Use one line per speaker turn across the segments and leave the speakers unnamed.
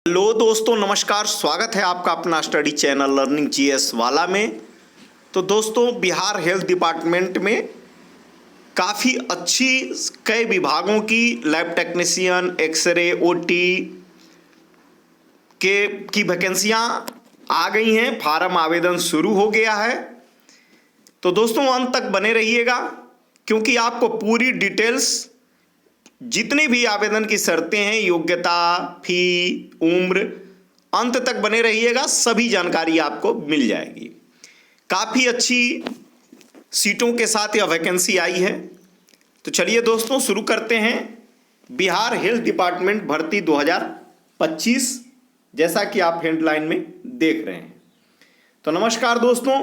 Hello दोस्तों, नमस्कार। स्वागत है आपका अपना स्टडी चैनल लर्निंग जीएस वाला में। तो दोस्तों, बिहार हेल्थ डिपार्टमेंट में काफ़ी अच्छी कई विभागों की लैब टेक्नीशियन, एक्सरे, ओटी की वैकेंसियां आ गई हैं। फार्म आवेदन शुरू हो गया है। तो दोस्तों, अंत तक बने रहिएगा, क्योंकि आपको पूरी डिटेल्स, जितने भी आवेदन की शर्तें हैं, योग्यता, फी, उम्र, अंत तक बने रहिएगा। सभी जानकारी आपको मिल जाएगी। काफ़ी अच्छी सीटों के साथ यह वैकेंसी आई है। तो चलिए दोस्तों, शुरू करते हैं। बिहार हेल्थ डिपार्टमेंट भर्ती 2025, जैसा कि आप हेडलाइन में देख रहे हैं। तो नमस्कार दोस्तों,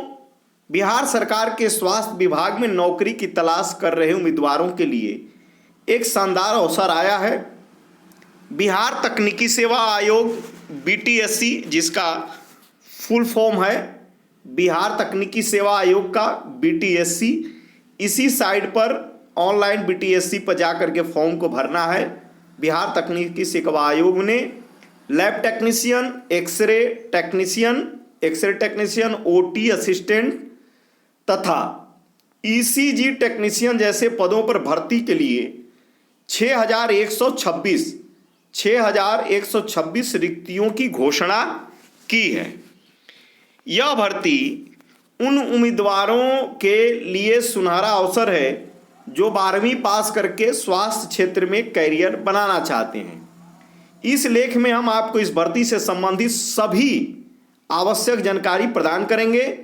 बिहार सरकार के स्वास्थ्य विभाग में नौकरी की तलाश कर रहे उम्मीदवारों के लिए एक शानदार अवसर आया है। बिहार तकनीकी सेवा आयोग बीटीएससी, जिसका फुल फॉर्म है बिहार तकनीकी सेवा आयोग का बीटीएससी, इसी साइट पर ऑनलाइन बीटीएससी पर जाकर के फॉर्म को भरना है। बिहार तकनीकी सेवा आयोग ने lab technician, x-ray technician, OT assistant तथा ईसीजी टेक्नीशियन जैसे पदों पर भर्ती के लिए 6,126 रिक्तियों की घोषणा की है। यह भर्ती उन उम्मीदवारों के लिए सुनहरा अवसर है जो 12वीं पास करके स्वास्थ्य क्षेत्र में कैरियर बनाना चाहते हैं। इस लेख में हम आपको इस भर्ती से संबंधित सभी आवश्यक जानकारी प्रदान करेंगे,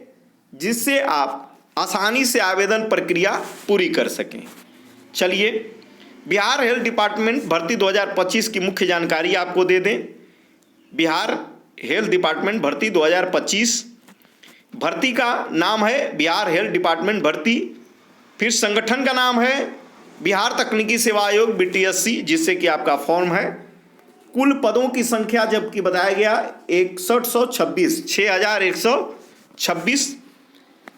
जिससे आप आसानी से आवेदन प्रक्रिया पूरी कर सकें। चलिए, बिहार हेल्थ डिपार्टमेंट भर्ती 2025 की मुख्य जानकारी आपको दे दें। बिहार हेल्थ डिपार्टमेंट भर्ती 2025, भर्ती का नाम है बिहार हेल्थ डिपार्टमेंट भर्ती। फिर संगठन का नाम है बिहार तकनीकी सेवा आयोग बीटीएससी, जिससे कि आपका फॉर्म है। कुल पदों की संख्या जबकि बताया गया 6126।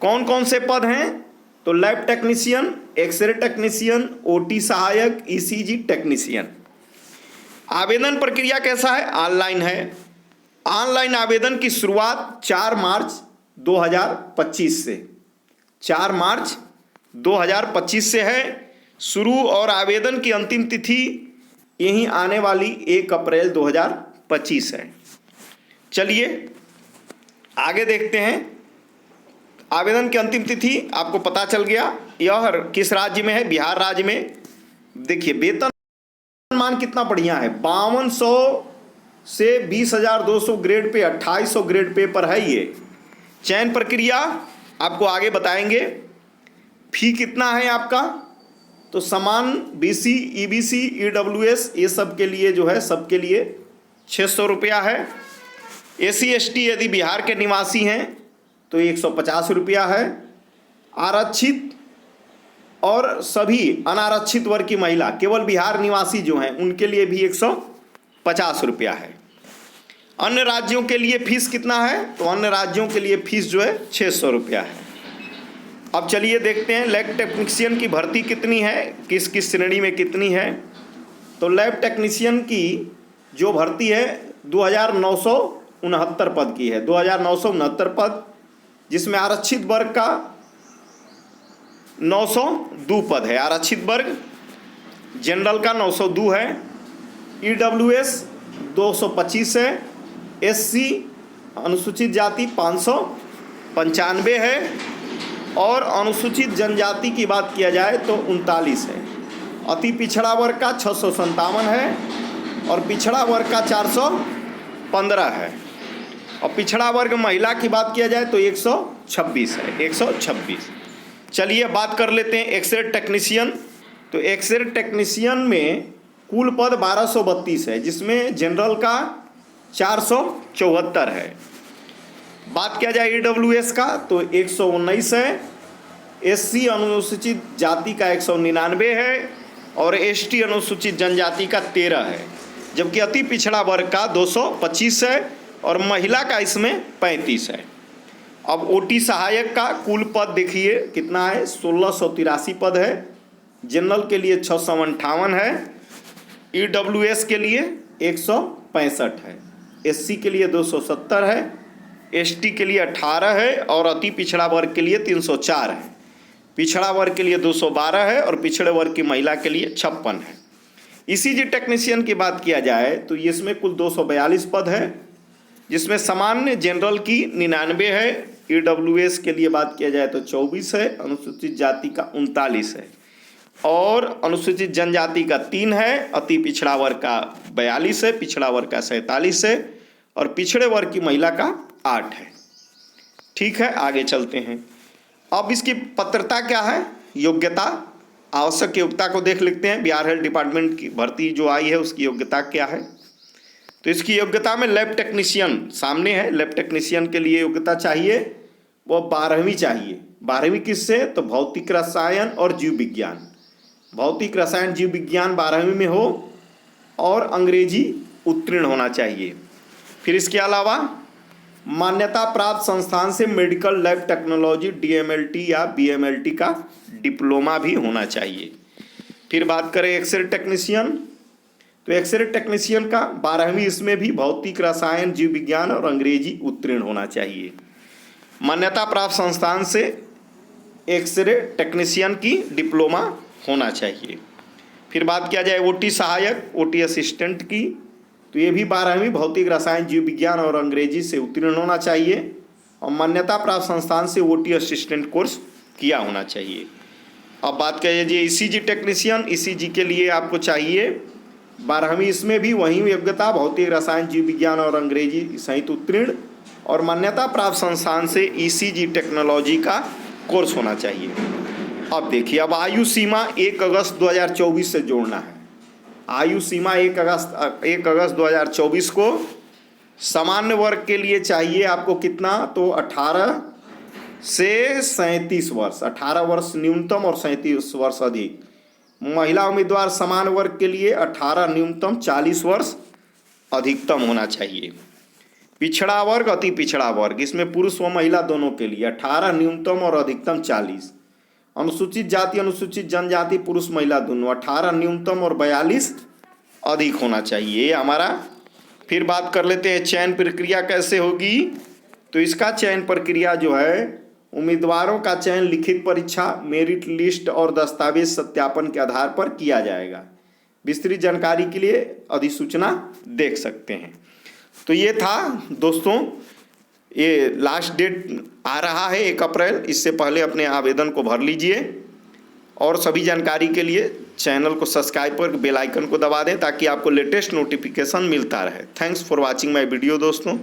कौन कौन से पद हैं? तो lab technician, x-ray technician, OT सहायक, ईसीजी टेक्नीशियन। आवेदन प्रक्रिया कैसा है? ऑनलाइन है। ऑनलाइन आवेदन की शुरुआत 4 मार्च 2025 से 4 मार्च 2025 से है शुरू, और आवेदन की अंतिम तिथि यहीं आने वाली 1 अप्रैल 2025 है। चलिए आगे देखते हैं। आवेदन की अंतिम तिथि आपको पता चल गया। यह किस राज्य में है? बिहार राज्य में। देखिए, वेतनमान कितना बढ़िया है। 5200 से 20,200 ग्रेड पे, 2800 ग्रेड पे पर है ये। चयन प्रक्रिया आपको आगे बताएंगे। फी कितना है आपका? तो समान बीसी, ईबीसी, ईडब्ल्यूएस, ये सब के लिए जो है, सबके लिए 600 रुपया है। एससी एसटी यदि बिहार के निवासी हैं तो 150 रुपया है। आरक्षित और सभी अनारक्षित वर्ग की महिला, केवल बिहार निवासी जो हैं, उनके लिए भी 150 रुपया है। अन्य राज्यों के लिए फीस कितना है? तो अन्य राज्यों के लिए फीस जो है 600 रुपया है। अब चलिए देखते हैं लैब टेक्नीशियन की भर्ती कितनी है, किस किस श्रेणी में कितनी है। तो लैब टेक्नीशियन की जो भर्ती है 2,969 पद की है। 2,969 पद, जिसमें आरक्षित वर्ग का 902 पद है। आरक्षित वर्ग जनरल का 902 है। ईडब्ल्यूएस 225 है। एससी अनुसूचित जाति 595 है। और अनुसूचित जनजाति की बात किया जाए तो 39 है। अति पिछड़ा वर्ग का 657 है। और पिछड़ा वर्ग का 415 है। और पिछड़ा वर्ग महिला की बात किया जाए तो 126 है। 126। चलिए बात कर लेते हैं एक्सरे टेक्नीशियन। तो एक्सरे टेक्नीशियन में कुल पद 1232 है, जिसमें जनरल का 474 है। बात किया जाए ईडब्ल्यूएस का तो 119 है। एससी अनुसूचित जाति का 199 है। और एसटी अनुसूचित जनजाति का 13 है। जबकि अति पिछड़ा वर्ग का 225 है। और महिला का इसमें 35 है। अब ओटी सहायक का कुल पद देखिए कितना है? 1683 पद है। जनरल के लिए 658 है। ईडब्ल्यूएस के लिए 165 है। SC के लिए 270 है, ST के लिए 18 है और अति पिछड़ा वर्ग के लिए 304 है। पिछड़ा वर्ग के लिए 212 है और पिछड़े वर्ग की महिला के लिए 56 है। ECG टेक्नीशियन की बात किया जाए तो इसमें कुल 242 पद है, जिसमें सामान्य जनरल की 99 है, EWS के लिए बात किया जाए तो 24 है, अनुसूचित जाति का 39 है और अनुसूचित जनजाति का 3 है, अति पिछड़ा वर्ग का 42 है, पिछड़ा वर्ग का 47 है और पिछड़े वर्ग की महिला का 8 है। ठीक है, आगे चलते हैं। अब इसकी पात्रता क्या है, योग्यता, आवश्यक योग्यता को देख लेते हैं। बिहार हेल्थ डिपार्टमेंट की भर्ती जो आई है उसकी योग्यता क्या है। तो इसकी योग्यता में लैब टेक्नीशियन सामने है। लैब टेक्नीशियन के लिए योग्यता चाहिए वो 12वीं चाहिए। 12वीं किससे, तो भौतिक रसायन और जीव विज्ञान। भौतिक रसायन जीव विज्ञान 12वीं में हो और अंग्रेजी उत्तीर्ण होना चाहिए। फिर इसके अलावा मान्यता प्राप्त संस्थान से मेडिकल लैब टेक्नोलॉजी DMLT या BMLT का डिप्लोमा भी होना चाहिए। फिर बात करें एक्सरे टेक्नीशियन, तो एक्सरे टेक्नीशियन का 12वीं इसमें भी भौतिक रसायन जीव विज्ञान और अंग्रेजी उत्तीर्ण होना चाहिए। मान्यता प्राप्त संस्थान से एक्सरे टेक्नीशियन की डिप्लोमा होना चाहिए। फिर बात किया जाए OT सहायक, OT असिस्टेंट की, तो ये भी 12वीं भौतिक रसायन जीव विज्ञान और अंग्रेजी से उत्तीर्ण होना चाहिए और मान्यता प्राप्त संस्थान से OT असिस्टेंट कोर्स किया होना चाहिए। अब बात कीजिए ECG टेक्नीशियन। ECG के लिए आपको चाहिए 12वीं, इसमें भी वही योग्यता भौतिक रसायन जीव विज्ञान और अंग्रेजी सहित उत्तीर्ण और मान्यता प्राप्त संस्थान से ECG टेक्नोलॉजी का कोर्स होना चाहिए। अब देखिए, अब आयु सीमा 1 अगस्त 2024 से जोड़ना है। आयु सीमा 1 अगस्त 2024 को सामान्य वर्ग के लिए चाहिए आपको कितना, तो 18 से 37 वर्ष, 18 वर्ष न्यूनतम और 37 वर्ष अधिक। महिला उम्मीदवार समान वर्ग के लिए 18 न्यूनतम, 40 वर्ष अधिकतम होना चाहिए। पिछड़ा वर्ग, अति पिछड़ा वर्ग, इसमें पुरुष व महिला दोनों के लिए 18 न्यूनतम और अधिकतम 40। अनुसूचित जाति अनुसूचित जनजाति पुरुष महिला दोनों 18 न्यूनतम और 42 अधिक होना चाहिए हमारा। फिर बात कर लेते हैं चयन प्रक्रिया कैसे होगी। तो इसका चयन प्रक्रिया जो है, उम्मीदवारों का चयन लिखित परीक्षा, मेरिट लिस्ट और दस्तावेज सत्यापन के आधार पर किया जाएगा। विस्तृत जानकारी के लिए अधिसूचना देख सकते हैं। तो ये था दोस्तों, ये लास्ट डेट आ रहा है 1 अप्रैल, इससे पहले अपने आवेदन को भर लीजिए और सभी जानकारी के लिए चैनल को सब्सक्राइब कर बेल आइकन को दबा दें ताकि आपको लेटेस्ट नोटिफिकेशन मिलता रहे। Thanks for watching my video दोस्तों।